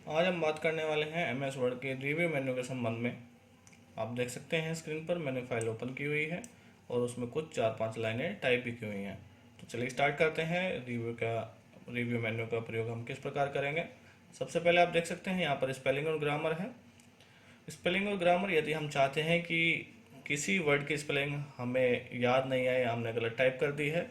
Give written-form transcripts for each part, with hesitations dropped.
आज हम बात करने वाले हैं एमएस वर्ड के रिव्यू मेन्यू के संबंध में। आप देख सकते हैं स्क्रीन पर मैंने फाइल ओपन की हुई है और उसमें कुछ 4-5 लाइनें टाइप भी की हुई हैं। तो चलिए स्टार्ट करते हैं। रिव्यू मेन्यू का प्रयोग हम किस प्रकार करेंगे। सबसे पहले आप देख सकते हैं यहाँ पर स्पेलिंग और ग्रामर है। स्पेलिंग और ग्रामर यदि हम चाहते हैं कि किसी वर्ड की स्पेलिंग हमें याद नहीं आए, हमने गलत टाइप कर दी है,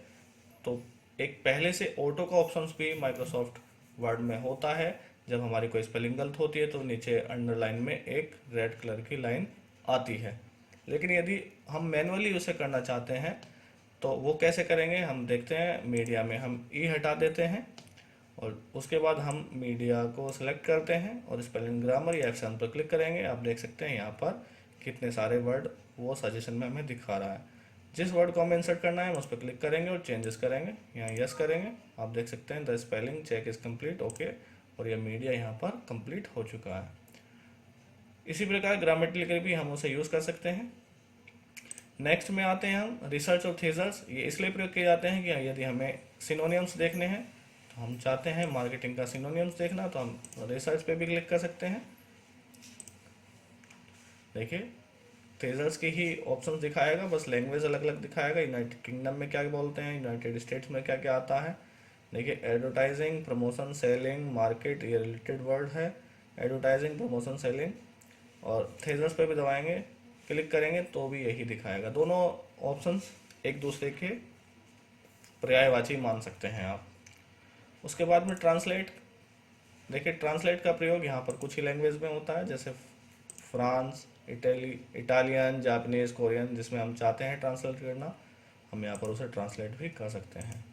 तो एक पहले से ऑटो का ऑप्शन भी माइक्रोसॉफ्ट वर्ड में होता है। जब हमारी कोई स्पेलिंग गलत होती है तो नीचे अंडरलाइन में एक रेड कलर की लाइन आती है। लेकिन यदि हम मैनुअली उसे करना चाहते हैं तो वो कैसे करेंगे, हम देखते हैं। मीडिया में हम ई हटा देते हैं और उसके बाद हम मीडिया को सिलेक्ट करते हैं और स्पेलिंग ग्रामर या एक्शन पर क्लिक करेंगे। आप देख सकते हैं यहाँ पर कितने सारे वर्ड वो सजेशन में हमें दिखा रहा है। जिस वर्ड को हमें इंसर्ट करना है हम उस पर क्लिक करेंगे और चेंजेस करेंगे, यहाँ यस करेंगे। आप देख सकते हैं the spelling check is complete, okay, और यह मीडिया यहाँ पर कंप्लीट हो चुका है। इसी प्रकार ग्रामेटिकली भी हम उसे यूज़ कर सकते हैं। नेक्स्ट में आते हैं हम रिसर्च और थीजर्स। ये इसलिए प्रयोग किए जाते हैं कि यदि हमें सिनोनियम्स देखने हैं, तो हम चाहते हैं मार्केटिंग का सिनोनियम्स देखना, तो हम रिसर्च पे भी क्लिक कर सकते हैं। देखिए थीजर्स की ही ऑप्शंस दिखाएगा, बस लैंग्वेज अलग अलग दिखाएगा। यूनाइटेड किंगडम में क्या बोलते हैं, यूनाइटेड स्टेट्स में क्या क्या आता है। देखिए एडवर्टाइजिंग, प्रमोशन, सेलिंग, मार्केट, ये रिलेटेड वर्ड है। एडवर्टाइजिंग, प्रमोशन, सेलिंग, और थीजर्स पे भी दबाएंगे, क्लिक करेंगे तो भी यही दिखाएगा। दोनों ऑप्शंस एक दूसरे के पर्यायवाची मान सकते हैं आप। उसके बाद में ट्रांसलेट। देखिए ट्रांसलेट का प्रयोग यहाँ पर कुछ ही लैंग्वेज में होता है, जैसे फ्रांस, इटालियन, जापानीज, कोरियन, जिसमें हम चाहते हैं ट्रांसलेट करना, हम यहाँ पर उसे ट्रांसलेट भी कर सकते हैं।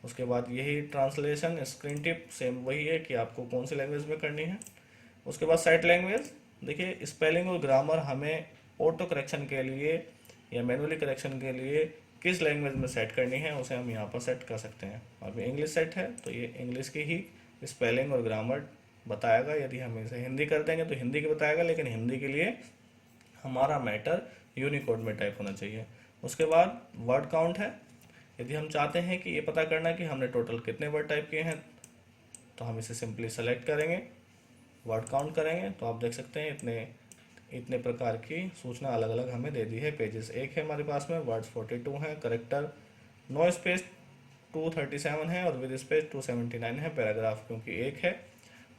उसके बाद यही ट्रांसलेशन स्क्रीन टिप सेम वही है कि आपको कौन सी लैंग्वेज में करनी है। उसके बाद सेट लैंग्वेज। देखिए स्पेलिंग और ग्रामर हमें ऑटो करेक्शन के लिए या मैनुअली करेक्शन के लिए किस लैंग्वेज में सेट करनी है उसे हम यहाँ पर सेट कर सकते हैं। अभी इंग्लिश सेट है तो ये इंग्लिश की ही स्पेलिंग और ग्रामर बताएगा। यदि हम इसे हिंदी कर देंगे तो हिंदी की बताएगा, लेकिन हिंदी के लिए हमारा मैटर यूनिकोड में टाइप होना चाहिए। उसके बाद वर्ड काउंट है। यदि हम चाहते हैं कि ये पता करना कि हमने टोटल कितने वर्ड टाइप किए हैं, तो हम इसे सिंपली सेलेक्ट करेंगे, वर्ड काउंट करेंगे, तो आप देख सकते हैं इतने इतने प्रकार की सूचना अलग अलग हमें दे दी है। पेजेस 1 है हमारे पास में, वर्ड्स 42 हैं, करेक्टर नो स्पेस 237 है और विद स्पेस 279 है। पैराग्राफ क्योंकि 1 है,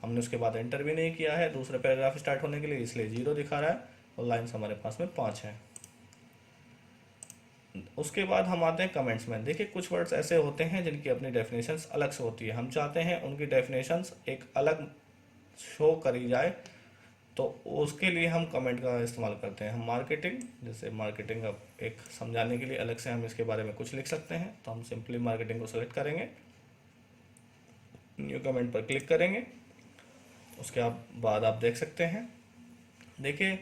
हमने उसके बाद एंटर भी नहीं किया है दूसरा पैराग्राफ स्टार्ट होने के लिए, इसलिए 0 दिखा रहा है, और लाइन्स हमारे पास में 5 है। उसके बाद हम आते हैं कमेंट्स में। देखिए कुछ वर्ड्स ऐसे होते हैं जिनकी अपनी डेफिनेशंस अलग से होती है, हम चाहते हैं उनकी डेफिनेशंस एक अलग शो करी जाए, तो उसके लिए हम कमेंट का इस्तेमाल करते हैं। हम मार्केटिंग, जैसे मार्केटिंग का एक समझाने के लिए अलग से हम इसके बारे में कुछ लिख सकते हैं, तो हम सिंपली मार्केटिंग को सेलेक्ट करेंगे, न्यू कमेंट पर क्लिक करेंगे। उसके बाद आप देख सकते हैं, देखिए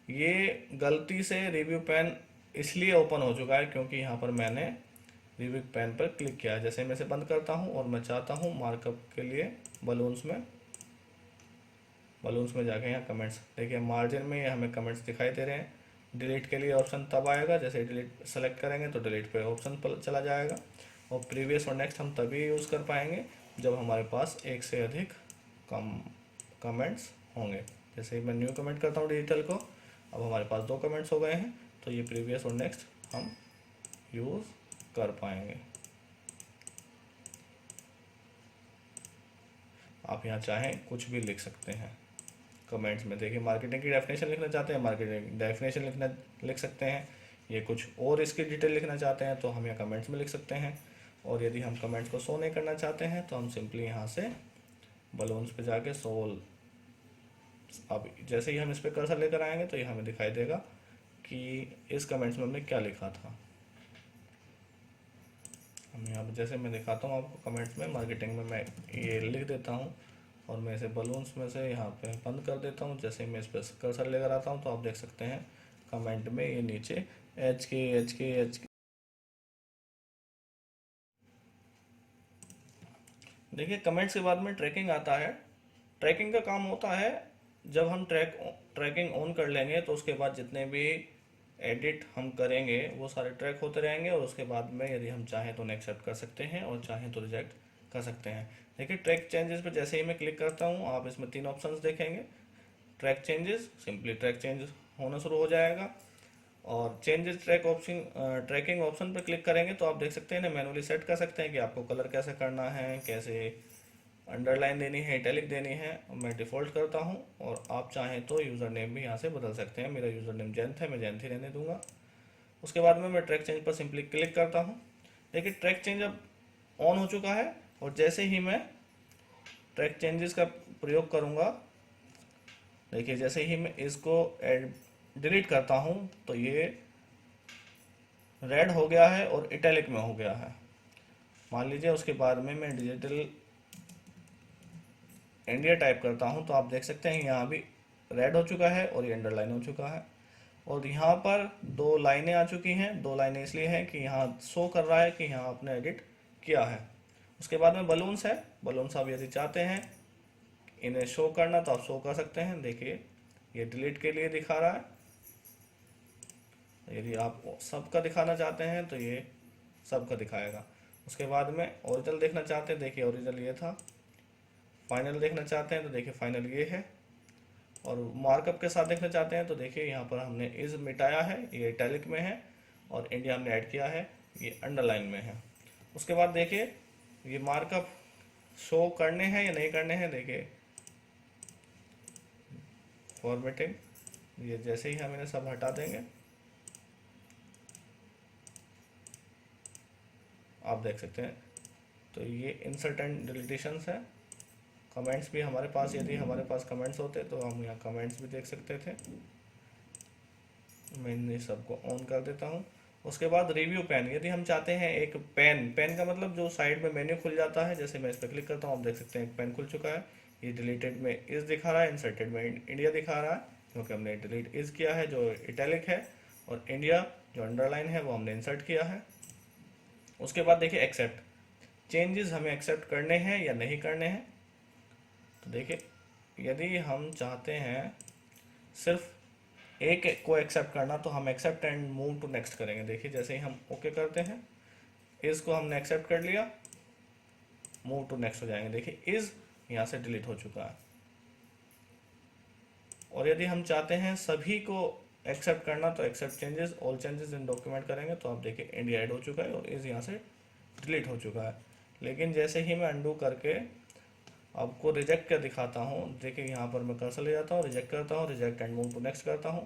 ये गलती से रिव्यू पैन इसलिए ओपन हो चुका है क्योंकि यहाँ पर मैंने रिव्यू पैन पर क्लिक किया है। जैसे मैं इसे बंद करता हूँ और मैं चाहता हूँ मार्कअप के लिए बलून्स में जाके यहाँ कमेंट्स, देखिए मार्जिन में ये हमें कमेंट्स दिखाई दे रहे हैं। डिलीट के लिए ऑप्शन तब आएगा जैसे डिलीट सेलेक्ट करेंगे तो डिलीट पे ऑप्शन पर चला जाएगा, और प्रीवियस और नेक्स्ट हम तभी यूज़ कर पाएंगे जब हमारे पास एक से अधिक कमेंट्स होंगे। जैसे ही मैं न्यू कमेंट करता हूँ डिजिटल को, अब हमारे पास 2 कमेंट्स हो गए हैं, तो ये प्रीवियस और नेक्स्ट हम यूज़ कर पाएंगे। आप यहाँ चाहें कुछ भी लिख सकते हैं कमेंट्स में। देखिए मार्केटिंग की डेफिनेशन लिखना चाहते हैं, मार्केटिंग डेफिनेशन लिख सकते हैं। ये कुछ और इसकी डिटेल लिखना चाहते हैं तो हम यहाँ कमेंट्स में लिख सकते हैं। और यदि हम कमेंट्स को शो नहीं करना चाहते हैं तो हम सिंपली यहाँ से बलून्स पे जाके सोल, अब जैसे ही हम इस पर कर्सर लेकर आएंगे तो ये हमें दिखाई देगा कि इस कमेंट्स में हमने क्या लिखा था। हम यहाँ जैसे मैं दिखाता हूँ आपको कमेंट्स में, मार्केटिंग में मैं ये लिख देता हूँ और मैं इसे बलून्स में से यहाँ पे बंद कर देता हूँ। जैसे मैं इस पर कर्सर लेकर आता हूँ तो आप देख सकते हैं कमेंट में ये नीचे HK। देखिए कमेंट्स के बाद में ट्रैकिंग आता है। ट्रैकिंग का काम होता है जब हम ट्रैकिंग ऑन कर लेंगे तो उसके बाद जितने भी एडिट हम करेंगे वो सारे ट्रैक होते रहेंगे, और उसके बाद में यदि हम चाहें तो एक्सेप्ट कर सकते हैं और चाहें तो रिजेक्ट कर सकते हैं। देखिए ट्रैक चेंजेस पे जैसे ही मैं क्लिक करता हूँ, आप इसमें 3 ऑप्शंस देखेंगे। Track changes, simply track change होना शुरू हो जाएगा। और changes track option, tracking option पर क्लिक करेंगे तो आप देख सकते हैं ना, मैनुअली सेट कर सकते हैं कि आपको कलर कैसे करना है, कैसे अंडरलाइन देनी है, इटैलिक देनी है। मैं डिफ़ॉल्ट करता हूँ, और आप चाहें तो यूज़र नेम भी यहाँ से बदल सकते हैं। मेरा यूज़र नेम जैंथ है, मैं जैंथ ही रहने दूंगा। उसके बाद में मैं ट्रैक चेंज पर सिंपली क्लिक करता हूँ। देखिए ट्रैक चेंज अब ऑन हो चुका है, और जैसे ही मैं ट्रैक चेंजेस का प्रयोग करूँगा, देखिए जैसे ही मैं इसको डिलीट करता हूँ तो ये रेड हो गया है और इटैलिक में हो गया है। मान लीजिए उसके बाद में मैं डिजिटल इंडिया टाइप करता हूँ तो आप देख सकते हैं यहाँ भी रेड हो चुका है और ये अंडरलाइन हो चुका है। और यहाँ पर 2 लाइनें आ चुकी हैं। 2 लाइनें इसलिए हैं कि यहाँ शो कर रहा है कि यहाँ आपने एडिट किया है। उसके बाद में बलून्स है। बलून्स आप यदि चाहते हैं इन्हें शो करना तो आप शो कर सकते हैं। देखिए ये डिलीट के लिए दिखा रहा है। यदि आप सबका दिखाना चाहते हैं तो ये सबका दिखाएगा। उसके बाद में ओरिजिनल देखना चाहते हैं, देखिए ओरिजिनल ये था। फाइनल देखना चाहते हैं तो देखिए फाइनल ये है। और मार्कअप के साथ देखना चाहते हैं तो देखिए यहाँ पर हमने इज मिटाया है, ये इटैलिक में है, और इंडिया हमने ऐड किया है, ये अंडरलाइन में है। उसके बाद देखिए ये मार्कअप शो करने हैं या नहीं करने हैं। देखिए फॉर्मेटिंग, ये जैसे ही हम इन्हें सब हटा देंगे आप देख सकते हैं। तो ये इंसर्ट एंड डिलीटेशंस है। कमेंट्स भी हमारे पास, यदि हमारे पास कमेंट्स होते तो हम यहाँ कमेंट्स भी देख सकते थे। मैं इन सबको ऑन कर देता हूँ। उसके बाद रिव्यू पेन, यदि हम चाहते हैं एक पेन, पेन का मतलब जो साइड में मेन्यू खुल जाता है, जैसे मैं इस पर क्लिक करता हूँ आप देख सकते हैं एक पेन खुल चुका है। ये डिलीटेड में इस दिखा रहा है, इंसर्टेड में इंडिया दिखा रहा है, क्योंकि हमने डिलीट इस किया है जो इटैलिक है, और इंडिया जो अंडरलाइन है वो हमने इंसर्ट किया है। उसके बाद देखिए एक्सेप्ट, चेंजेस हमें एक्सेप्ट करने हैं या नहीं करने हैं। तो देखिए यदि हम चाहते हैं सिर्फ एक को एक्सेप्ट करना तो हम accept and move to next करेंगे। देखिए जैसे ही हम ओके करते हैं, इसको हमने एक्सेप्ट कर लिया, मूव टू नेक्स्ट हो जाएंगे। देखिए इज यहाँ से डिलीट हो चुका है। और यदि हम चाहते हैं सभी को एक्सेप्ट करना तो accept changes, all changes in document करेंगे तो आप देखिए इंडिया ऐड हो चुका है और इज यहाँ से डिलीट हो चुका है। लेकिन जैसे ही मैं अंडू करके आपको रिजेक्ट कर दिखाता हूँ, देखिए यहाँ पर मैं कर्सर ले जाता हूँ, रिजेक्ट करता हूँ, reject and move to next करता हूँ।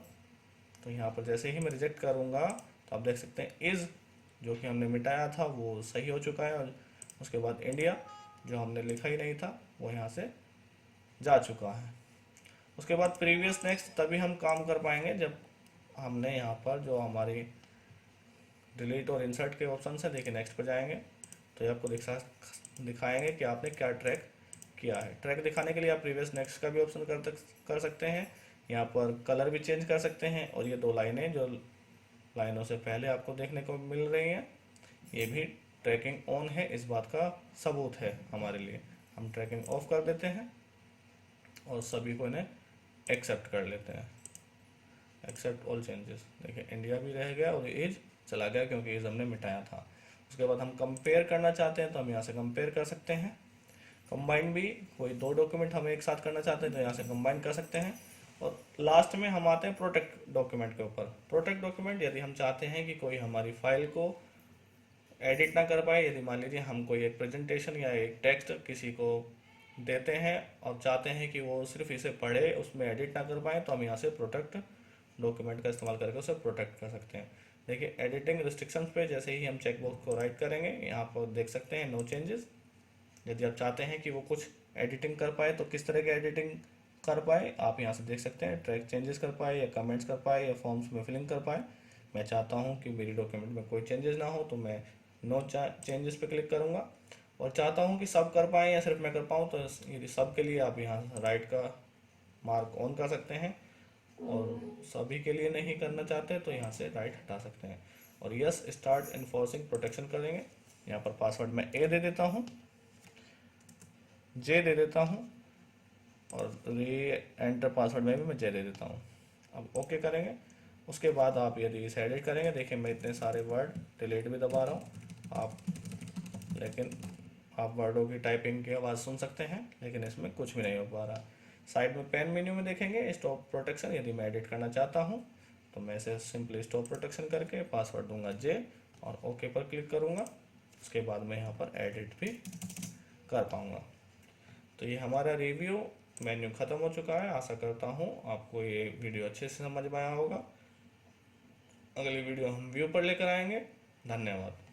तो यहाँ पर जैसे ही मैं रिजेक्ट करूँगा तो आप देख सकते हैं इज़ जो कि हमने मिटाया था वो सही हो चुका है, और उसके बाद इंडिया जो हमने लिखा ही नहीं था वो यहाँ से जा चुका है। उसके बाद प्रीवियस नेक्स्ट तभी हम काम कर पाएंगे जब हमने यहाँ पर जो हमारी डिलीट और इंसर्ट के ऑप्शन है, देखिए नेक्स्ट पर जाएंगे तो ये आपको दिखाएंगे कि आपने क्या ट्रैक किया है। ट्रैक दिखाने के लिए आप प्रीवियस नेक्स्ट का भी ऑप्शन कर सकते हैं। यहाँ पर कलर भी चेंज कर सकते हैं, और ये 2 लाइनें जो लाइनों से पहले आपको देखने को मिल रही हैं ये भी ट्रैकिंग ऑन है, इस बात का सबूत है हमारे लिए। हम ट्रैकिंग ऑफ कर देते हैं और सभी को इन्हें एक्सेप्ट कर लेते हैं। एक्सेप्ट ऑल चेंजेस, देखिए इंडिया भी रह गया और एज चला गया क्योंकि एज हमने मिटाया था। उसके बाद हम कंपेयर करना चाहते हैं तो हम यहाँ से कंपेयर कर सकते हैं। कंबाइन भी, कोई 2 डॉक्यूमेंट हम एक साथ करना चाहते हैं तो यहाँ से कंबाइन कर सकते हैं। और लास्ट में हम आते हैं प्रोटेक्ट डॉक्यूमेंट के ऊपर। प्रोटेक्ट डॉक्यूमेंट, यदि हम चाहते हैं कि कोई हमारी फाइल को एडिट ना कर पाए, यदि मान लीजिए हम कोई एक प्रेजेंटेशन या एक टेक्स्ट किसी को देते हैं और चाहते हैं कि वो सिर्फ इसे पढ़े, उसमें एडिट ना कर पाए, तो हम यहाँ से प्रोटेक्ट डॉक्यूमेंट का इस्तेमाल करके उसे प्रोटेक्ट कर सकते हैं। देखिए एडिटिंग रिस्ट्रिक्शंस पे जैसे ही हम चेकबॉक्स को राइट करेंगे यहाँ पर देख सकते हैं नो चेंजेस। यदि आप चाहते हैं कि वो कुछ एडिटिंग कर पाए तो किस तरह की एडिटिंग कर पाए आप यहाँ से देख सकते हैं, ट्रैक चेंजेस कर पाए या कमेंट्स कर पाए या फॉर्म्स में फिलिंग कर पाए। मैं चाहता हूँ कि मेरी डॉक्यूमेंट में कोई चेंजेस ना हो तो मैं नो चेंजेस पे क्लिक करूँगा। और चाहता हूँ कि सब कर पाएँ या सिर्फ मैं कर पाऊँ तो यदि सब के लिए आप यहाँ राइट का मार्क ऑन कर सकते हैं, और सभी के लिए नहीं करना चाहते तो यहाँ से राइट हटा सकते हैं। और यस स्टार्ट इन्फोर्सिंग प्रोटेक्शन करेंगे। यहाँ पर पासवर्ड मैं ए दे देता हूँ, जे दे देता हूँ, और री एंटर पासवर्ड में भी मैं जे दे देता हूँ। अब ओके करेंगे। उसके बाद आप यदि इसे एडिट करेंगे, देखिए मैं इतने सारे वर्ड डिलीट भी दबा रहा हूँ आप, लेकिन आप वर्डों की टाइपिंग की आवाज़ सुन सकते हैं, लेकिन इसमें कुछ भी नहीं हो पा रहा। साइड में पेन मेन्यू में देखेंगे स्टॉप प्रोटेक्शन, यदि मैं एडिट करना चाहता हूँ तो मैं इसे सिंपली स्टॉप प्रोटेक्शन करके पासवर्ड दूंगा जे और ओके पर क्लिक करूँगा। उसके बाद मैं यहाँ पर एडिट भी कर पाऊँगा। तो ये हमारा रिव्यू मेन्यू ख़त्म हो चुका है। आशा करता हूँ आपको ये वीडियो अच्छे से समझ में आया होगा। अगली वीडियो हम व्यू पर लेकर आएंगे। धन्यवाद।